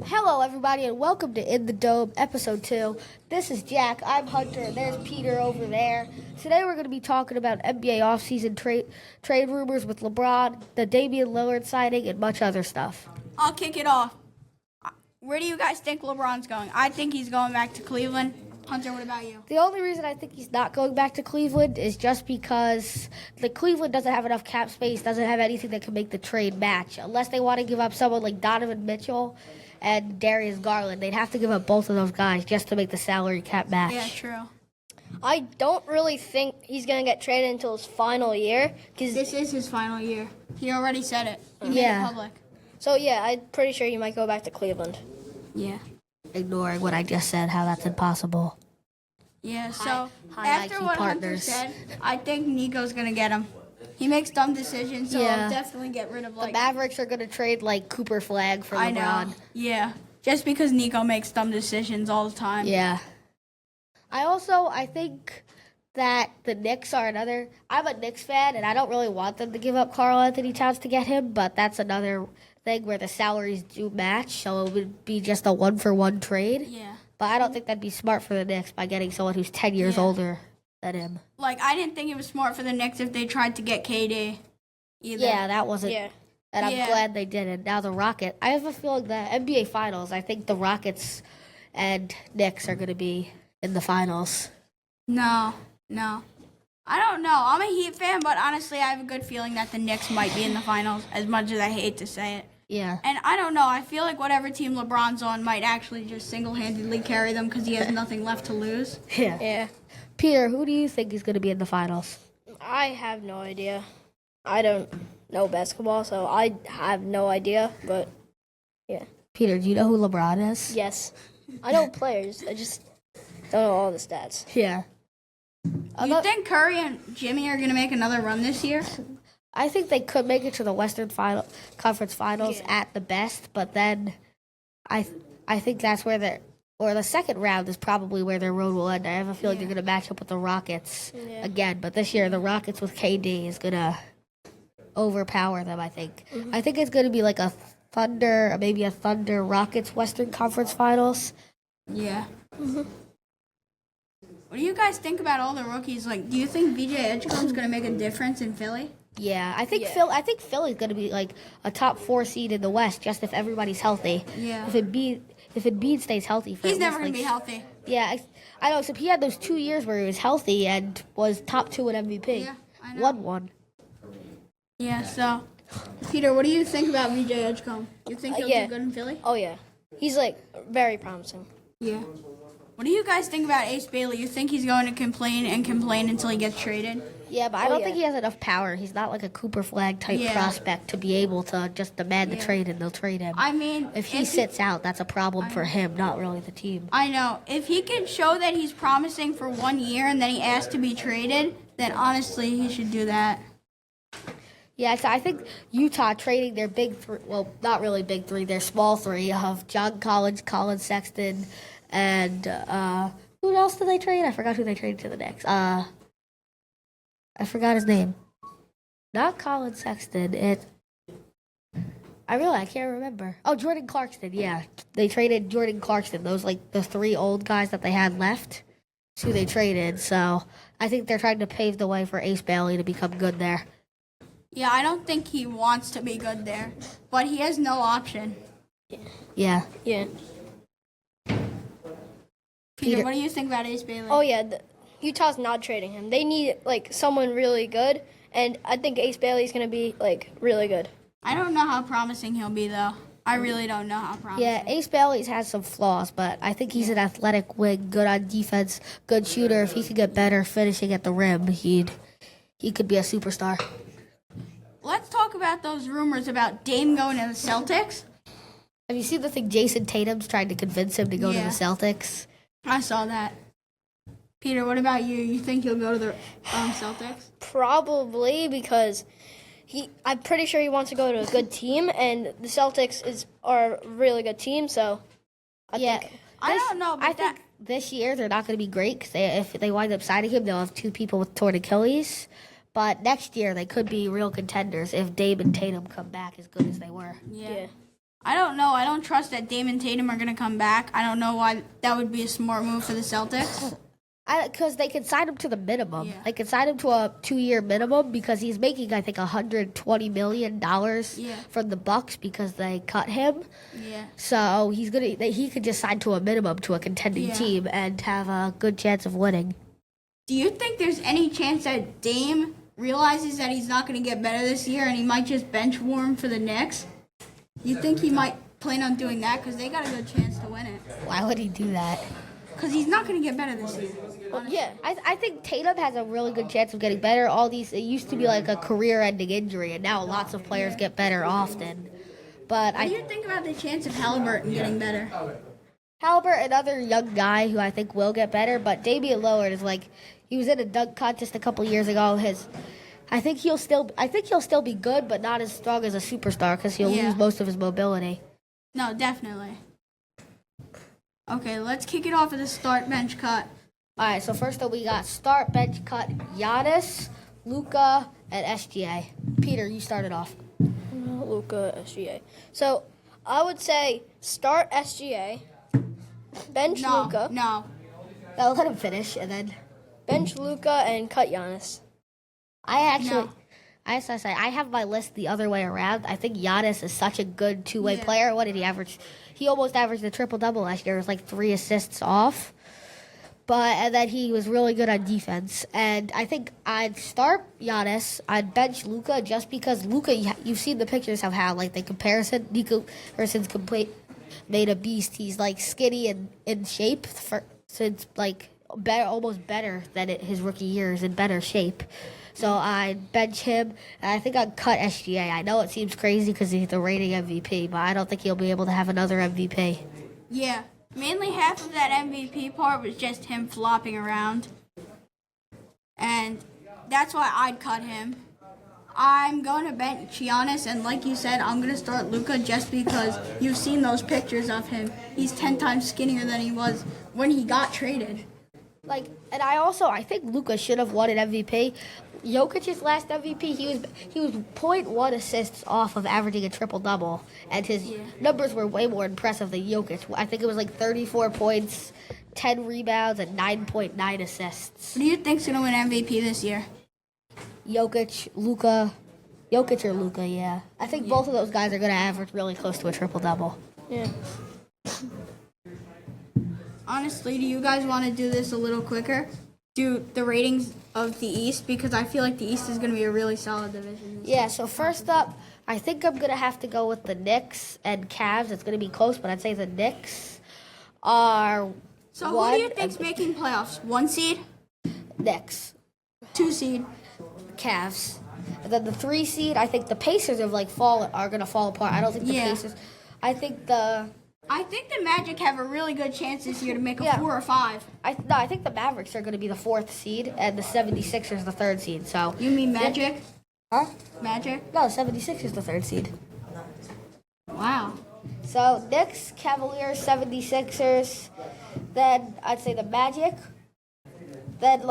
Hello, everybody, and welcome to In the Dome, Episode 2. This is Jack. I'm Hunter. There's Peter over there. Today, we're going to be talking about NBA offseason trade rumors with LeBron, the Damian Lillard signing, and much other stuff. I'll kick it off. Where do you guys think LeBron's going? I think he's going back to Cleveland. Hunter, what about you? The only reason I think he's not going back to Cleveland is just because the Cleveland doesn't have enough cap space, doesn't have anything that can make the trade match. Unless they want to give up someone like Donovan Mitchell and Darius Garland, they'd have to give up both of those guys just to make the salary cap match. Yeah, true. I don't really think he's going to get traded until his final year. This is his final year. He already said it. He made it public. So, yeah, I'm pretty sure he might go back to Cleveland. Yeah. Ignoring what I just said, how that's impossible. Yeah, so high after IQ what partners. Hunter said, I think Nico's going to get him. He makes dumb decisions, so Yeah. I'll definitely get rid of, The Mavericks are going to trade, Cooper Flag for LeBron. I know. Yeah. Just because Nico makes dumb decisions all the time. Yeah. I think that the Knicks are another. I'm a Knicks fan, and I don't really want them to give up Karl Anthony Towns to get him, but that's another thing where the salaries do match, so it would be just a one-for-one trade. Yeah. But I don't think that'd be smart for the Knicks by getting someone who's 10 years older than him. I didn't think it was smart for the Knicks if they tried to get KD either. Yeah, that wasn't. Yeah. And I'm Yeah. glad they didn't. Now the Rocket. I have a feeling the NBA Finals, I think the Rockets and Knicks are going to be in the finals. No. I don't know. I'm a Heat fan, but honestly, I have a good feeling that the Knicks might be in the finals, as much as I hate to say it. Yeah. And I don't know. I feel like whatever team LeBron's on might actually just single-handedly carry them because he has nothing left to lose. Yeah. Yeah. Peter, who do you think is going to be in the finals? I have no idea. I don't know basketball, so I have no idea. But, Peter, do you know who LeBron is? yes. I know players. I just don't know all the stats. Yeah. You think Curry and Jimmy are going to make another run this year? I think they could make it to the Western Conference Finals at the best, but then I think that's where the second round is probably where their road will end. I have a feeling they're going to match up with the Rockets again, but this year the Rockets with KD is going to overpower them, I think. I think it's going to be like a Thunder Rockets Western Conference Finals. Yeah. What do you guys think about all the rookies? Do you think VJ Edgecombe's going to make a difference in Philly? Yeah, I think Philly's going to be like a top 4 seed in the West just if everybody's healthy. Yeah. If Embiid stays healthy for He's at never least, going to be healthy. Yeah, I know. Except he had those 2 years where he was healthy and was top 2 in MVP. Yeah, I know. Won one. Yeah, so. Peter, what do you think about VJ Edgecombe? You think he'll yeah. do good in Philly? Oh, yeah. He's, very promising. Yeah. What do you guys think about Ace Bailey? You think he's going to complain until he gets traded? Yeah, but I don't think he has enough power. He's not like a Cooper Flag type prospect to be able to just demand the trade and they'll trade him. I mean, if he sits out, that's a problem for him, not really the team. I know. If he can show that he's promising for 1 year and then he asks to be traded, then honestly, he should do that. Yeah, so I think Utah trading their big three, well, not really big three, their small three of John Collins, Colin Sexton, and who else did they trade? I forgot who they traded to the Knicks. I forgot his name. Not Colin Sexton. I can't remember. Oh, Jordan Clarkson. Yeah, they traded Jordan Clarkson. Those the 3 old guys that they had left. That's who they traded. So I think they're trying to pave the way for Ace Bailey to become good there. Yeah, I don't think he wants to be good there, but he has no option. Yeah. Yeah. Peter, what do you think about Ace Bailey? Oh, yeah. Utah's not trading him. They need, someone really good, and I think Ace Bailey's going to be, really good. I don't know how promising he'll be, though. I really don't know how promising. Yeah, Ace Bailey's has some flaws, but I think he's an athletic wing, good on defense, good shooter. If he could get better finishing at the rim, he could be a superstar. Let's talk about those rumors about Dame going to the Celtics. Have you seen the thing Jason Tatum's trying to convince him to go to the Celtics? I saw that. Peter, what about you? You think he'll go to the Celtics? Probably because I'm pretty sure he wants to go to a good team, and the Celtics are a really good team, so I think. I don't know, but I think this year they're not going to be great because if they wind up signing him, they'll have 2 people with torn Achilles. But next year they could be real contenders if Dame and Tatum come back as good as they were. Yeah. I don't know. I don't trust that Dame and Tatum are going to come back. I don't know why that would be a smart move for the Celtics. Because they can sign him to the minimum. Yeah. They can sign him to a 2-year minimum because he's making, I think, $120 million from the Bucks because they cut him. Yeah. So he could just sign to a minimum to a contending team and have a good chance of winning. Do you think there's any chance that Dame realizes that he's not going to get better this year and he might just bench warm for the Knicks? You think he might plan on doing that? Because they got a good chance to win it. Why would he do that? Because he's not going to get better this year. Yeah. I think Tatum has a really good chance of getting better. It used to be like a career-ending injury, and now lots of players get better often. But What do you think about the chance of Halliburton getting better? Halliburton, another young guy who I think will get better, but Damian Lillard is like, he was in a dunk contest a couple years ago. I think he'll still be good, but not as strong as a superstar because he'll lose most of his mobility. No, definitely. Okay, let's kick it off with a start bench cut. All right, so first up we got start bench cut Giannis, Luka, and SGA. Peter, you started off. Luka, SGA. So I would say start SGA, bench Luka, No. I'll let him finish, and then bench Luka, and cut Giannis. I No. have my list the other way around. I think Giannis is such a good two-way player. What did he average? He almost averaged a triple-double last year. It was like 3 assists off. And then he was really good on defense. And I think I'd start Giannis. I'd bench Luka just because Luka, you've seen the pictures of how, like, the comparison, Nico Person's made a beast. He's, like, skinny and in shape since, like, almost better than his rookie years, in better shape. So I'd bench him, and I think I'd cut SGA. I know it seems crazy because he's the reigning MVP, but I don't think he'll be able to have another MVP. Yeah. Mainly half of that MVP part was just him flopping around. And that's why I'd cut him. I'm going to bench Giannis, and like you said, I'm going to start Luka just because you've seen those pictures of him. He's 10 times skinnier than he was when he got traded. And I think Luka should have won an MVP. Jokic's last MVP, he was 0.1 assists off of averaging a triple-double, and his numbers were way more impressive than Jokic. I think it was like 34 points, 10 rebounds, and 9.9 assists. Who do you think's going to win MVP this year? Jokic or Luka, yeah. I think both of those guys are going to average really close to a triple-double. Yeah. Honestly, do you guys want to do this a little quicker? Do the ratings of the East, because I feel like the East is going to be a really solid division. Yeah, so first up, I think I'm going to have to go with the Knicks and Cavs. It's going to be close, but I'd say the Knicks are So who do you think's making playoffs? 1 seed? Knicks, 2 seed? Cavs. And then the 3 seed, I think the Pacers are going to fall apart. I don't think the Pacers. I think the Magic have a really good chance this year to make a 4 or 5. I think the Mavericks are going to be the 4th seed and the 76ers the 3rd seed. So You mean Magic? Huh? Magic? No, 76ers the 3rd seed. Wow. So Knicks, Cavaliers, 76ers. Then I'd say the Magic. Then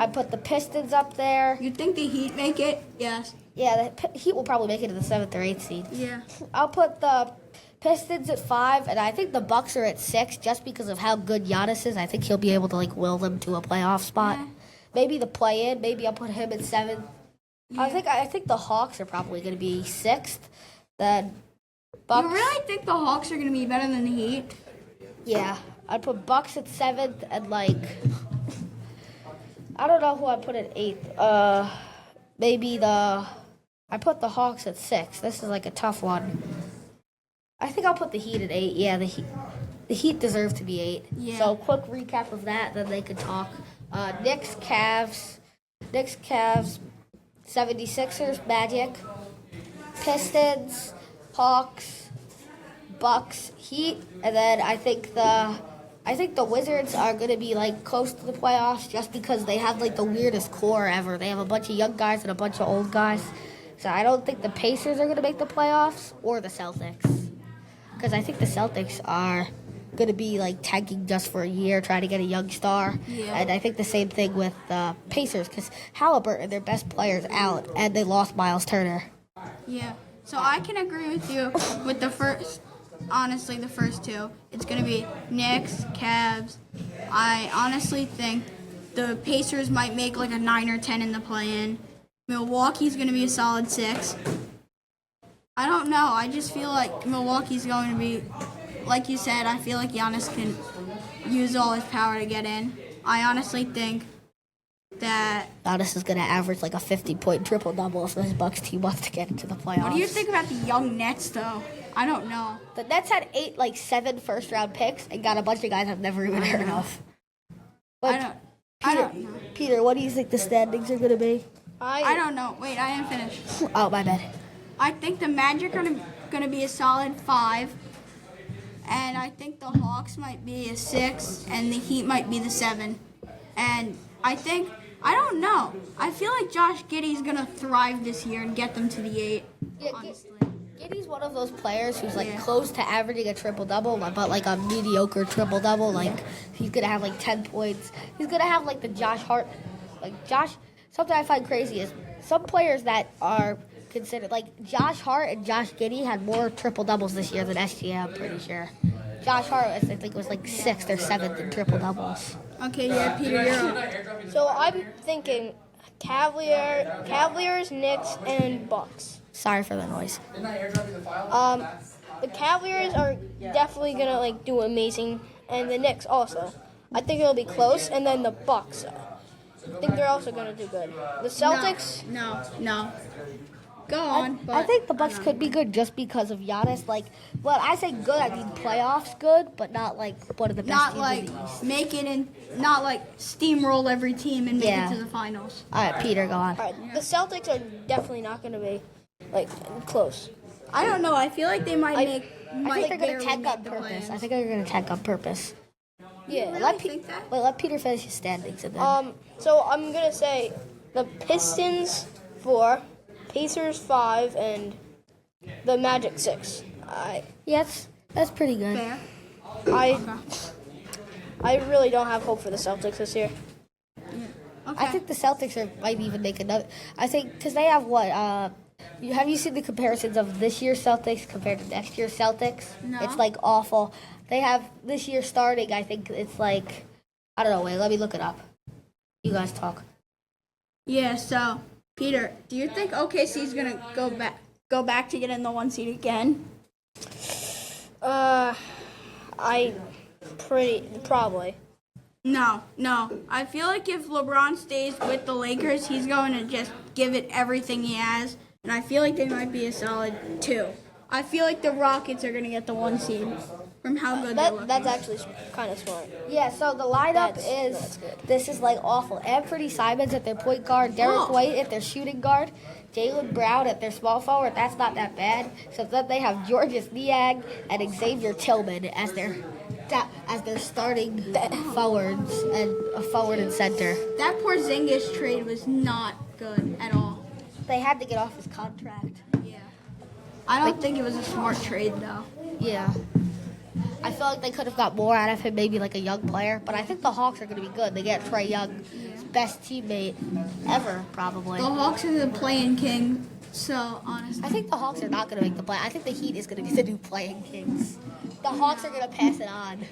I put the Pistons up there. You think the Heat make it? Yes. Yeah, the Heat will probably make it to the 7th or 8th seed. Yeah. I'll put the Pistons at 5, and I think the Bucks are at 6 just because of how good Giannis is. I think he'll be able to will them to a playoff spot. Yeah. Maybe the play-in. Maybe I'll put him at 7. Yeah. I think the Hawks are probably going to be 6th. Then Bucks. You really think the Hawks are going to be better than the Heat? Yeah, I'd put Bucks at 7th and I don't know who I'd put at 8th. Maybe I put the Hawks at 6. This is a tough one. I think I'll put the Heat at 8. Yeah, the Heat deserve to be 8. Yeah. So quick recap of that, then they could talk. Knicks, Cavs, 76ers, Magic, Pistons, Hawks, Bucks, Heat, and then I think the Wizards are going to be close to the playoffs just because they have the weirdest core ever. They have a bunch of young guys and a bunch of old guys. So I don't think the Pacers are going to make the playoffs or the Celtics. Because I think the Celtics are going to be tanking just for a year, trying to get a young star. Yeah. And I think the same thing with the Pacers because Halliburton, their best player's out, and they lost Miles Turner. Yeah. So I can agree with you with the first. Honestly, the first two. It's gonna be Knicks, Cavs. I honestly think the Pacers might make like a 9 or 10 in the play-in. Milwaukee's gonna be a solid 6. I don't know. I just feel like Milwaukee's going to be, like you said. I feel like Giannis can use all his power to get in. I honestly think that. Giannis is going to average like a 50-point triple-double if this Bucks team wants to get into the playoffs. What do you think about the young Nets, though? I don't know. The Nets had 7 first-round picks and got a bunch of guys I've never even heard of. But I don't know. Peter, what do you think the standings are going to be? I don't know. Wait, I didn't finish. Oh, my bad. I think the Magic are gonna be a solid 5, and I think the Hawks might be a 6, and the Heat might be the 7. And I don't know. I feel like Josh Giddey's gonna thrive this year and get them to the 8. Yeah, honestly. Giddey's one of those players who's close to averaging a triple-double, but like a mediocre triple-double. Like he's gonna have like 10 points. He's gonna have like the Josh Hart, Something I find crazy is some players that are considered like Josh Hart and Josh Giddey had more triple doubles this year than SGA. I'm pretty sure. Josh Hart, I think, was like 6th or 7th in triple doubles. Okay, yeah, Peter, you're up. So I'm thinking Cavaliers, Knicks, and Bucks. Sorry for the noise. The Cavaliers are definitely gonna like do amazing, and the Knicks also. I think it'll be close, and then the Bucks. I think they're also gonna do good. The Celtics. No. Go on. I think the Bucks could be good just because of Giannis. Well, I say good, I mean playoffs good, but not like one of the best Not teams like in the East. make it in, not like steamroll every team and make Yeah. it to the finals. All right, Peter, go on. All right, the Celtics are definitely not gonna be like close. I don't know. I feel like they might I make. think they're going to tank on purpose. I think they're going to tank on purpose. Yeah. Let Peter finish his standings and then. So I'm gonna say the Pistons 4, Pacers 5, and the Magic 6. Yes, that's pretty good. Fair. I really don't have hope for the Celtics this year. Okay. I think the Celtics might even make another. I think because they have what? Have you seen the comparisons of this year's Celtics compared to next year's Celtics? No. It's like awful. They have this year starting. I think it's like I don't know. Wait, let me look it up. You guys talk. Yeah. So, Peter, do you think OKC's gonna go back to get in the 1 seed again? Probably. No. I feel like if LeBron stays with the Lakers, he's going to just give it everything he has, and I feel like they might be a solid 2. I feel like the Rockets are going to get the 1 seed from how good they're looking. That's actually kind of smart. Yeah, so the lineup That's good. this is like awful. Anthony Simons at their point guard, Derek White at their shooting guard, Jaylen Brown at their small forward. That's not that bad. So then they have Georges Niang and Xavier Tillman as their starting forwards and a forward and center. That Porzingis trade was not good at all. They had to get off his contract. Yeah. I don't think it was a smart trade, though. Yeah. I feel like they could have got more out of him, maybe like a young player. But I think the Hawks are going to be good. They get Trae Young, best teammate ever, probably. The Hawks are the playing king, so honestly. I think the Hawks are not going to make the play. I think the Heat is going to be the new playing kings. The Hawks are going to pass it on.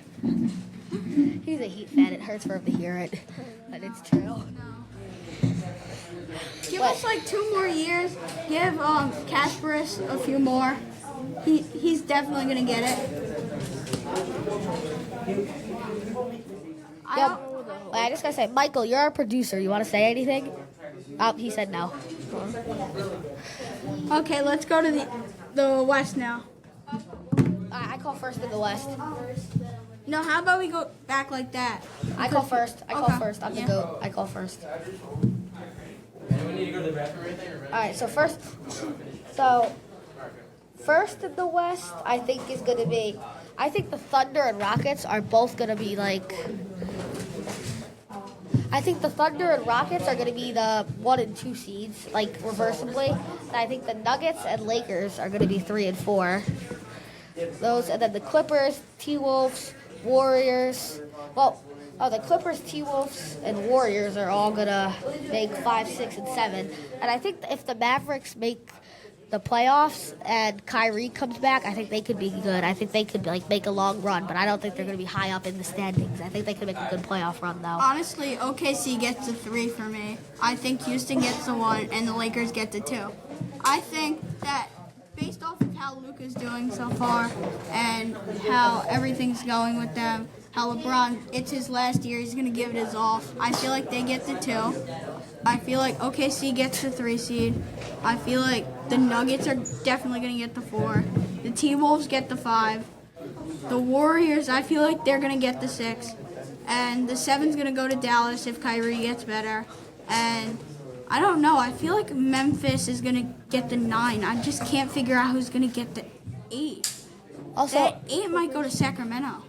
He's a Heat fan. It hurts for him to hear it, but it's true. Give us like 2 more years. Give Kasparis a few more. He's definitely going to get it. I just got to say, Michael, you're our producer. You want to say anything? He said no. Okay, let's go to the West now. I call first in the West. No, how about we go back like that? I call first. Okay. I'm the Yeah. GOAT. I call first. Do we need to go to the bathroom right there? All right, so first in the West, I think is going to be. I think the Thunder and Rockets are both going to be like. I think the Thunder and Rockets are going to be the 1 and 2 seeds, like reversibly. And I think the Nuggets and Lakers are going to be 3 and 4. Those, and then the Clippers, T-Wolves, Warriors. The Clippers, T-Wolves, and Warriors are all going to make 5, 6, and 7. And I think if the Mavericks make the playoffs and Kyrie comes back, I think they could be good. I think they could make a long run, but I don't think they're going to be high up in the standings. I think they could make a good playoff run though. Honestly, OKC gets the 3 for me. I think Houston gets the 1 and the Lakers get the 2. I think that based off of how Luka's doing so far and how everything's going with them, how LeBron, it's his last year, he's going to give it his all. I feel like they get the 2. I feel like OKC gets the 3 seed. I feel like the Nuggets are definitely going to get the 4. The T-Wolves get the 5. The Warriors, I feel like they're going to get the 6. And the 7's going to go to Dallas if Kyrie gets better. And I don't know. I feel like Memphis is going to get the 9. I just can't figure out who's going to get the 8. Also, That 8 might go to Sacramento.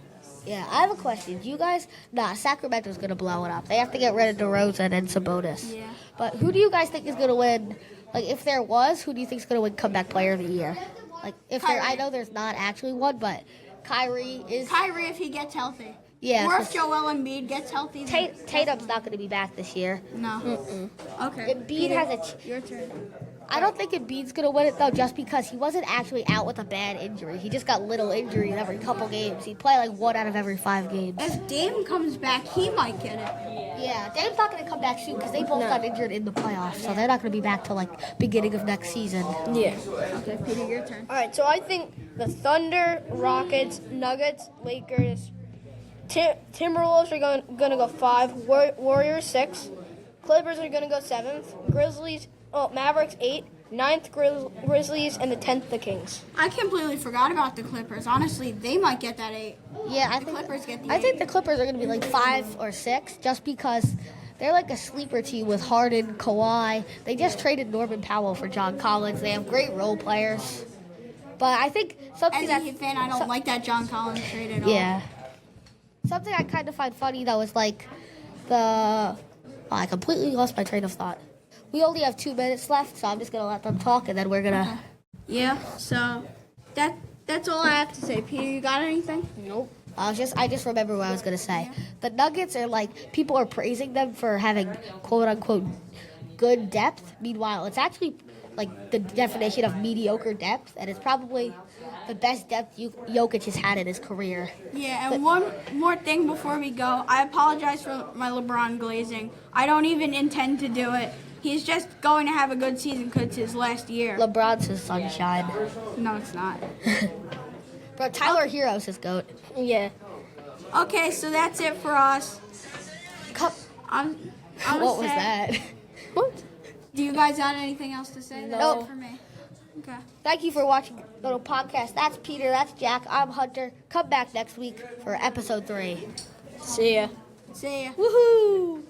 yeah, I have a question. Do you guys? Sacramento's going to blow it up. They have to get rid of DeRozan and Sabonis. Yeah. But who do you guys think is going to win? Like, if there was, who do you think is going to win Comeback Player of the Year? Like, if there, I know there's not actually one, but Kyrie is. Kyrie if he gets healthy. Yeah. Or if Joel Embiid gets healthy. then- Tatum's not going to be back this year. No. Okay. Embiid has Your turn. I don't think Embiid's going to win it, though, just because he wasn't actually out with a bad injury. He just got little injuries every couple games. He'd play like 1 out of every 5 games. If Dame comes back, he might get it. Yeah, Dame's not going to come back soon because they both got injured in the playoffs, so they're not going to be back till like beginning of next season. Yeah. Okay, Peter, your turn. All right, so I think the Thunder, Rockets, Nuggets, Lakers, Timberwolves are going to go 5, Warriors 6, Clippers are going to go 7th, Mavericks 8, 9th Grizzlies, and the 10th the Kings. I completely forgot about the Clippers. Honestly, they might get that 8. Yeah, I The think Clippers get the I think 8. the Clippers are going to be like 5 or 6, just because they're like a sleeper team with Harden, Kawhi. They just traded Norman Powell for John Collins. They have great role players, but I think something As a that Heat fan, I don't like that John Collins trade at all. yeah. Something I kind of find funny, though, is like I completely lost my train of thought. We only have 2 minutes left, so I'm just going to let them talk, and then we're going to... Yeah, so that's all I have to say. Peter, you got anything? Nope. I just remember what I was going to say. The Nuggets are like, people are praising them for having quote-unquote good depth. Meanwhile, it's actually like the definition of mediocre depth, and it's probably the best depth Jokic has had in his career. Yeah, and one more thing before we go. I apologize for my LeBron glazing. I don't even intend to do it. He's just going to have a good season because it's his last year. LeBron's his sunshine. No, it's not. Bro, Tyler Hero's his GOAT. Yeah. Okay, so that's it for us. I'm What was sad. that? What? Do you guys have anything else to say? That's No. it for me. Okay. Thank you for watching the little podcast. That's Peter, that's Jack, I'm Hunter. Come back next week for episode 3. See ya. See ya. Woohoo!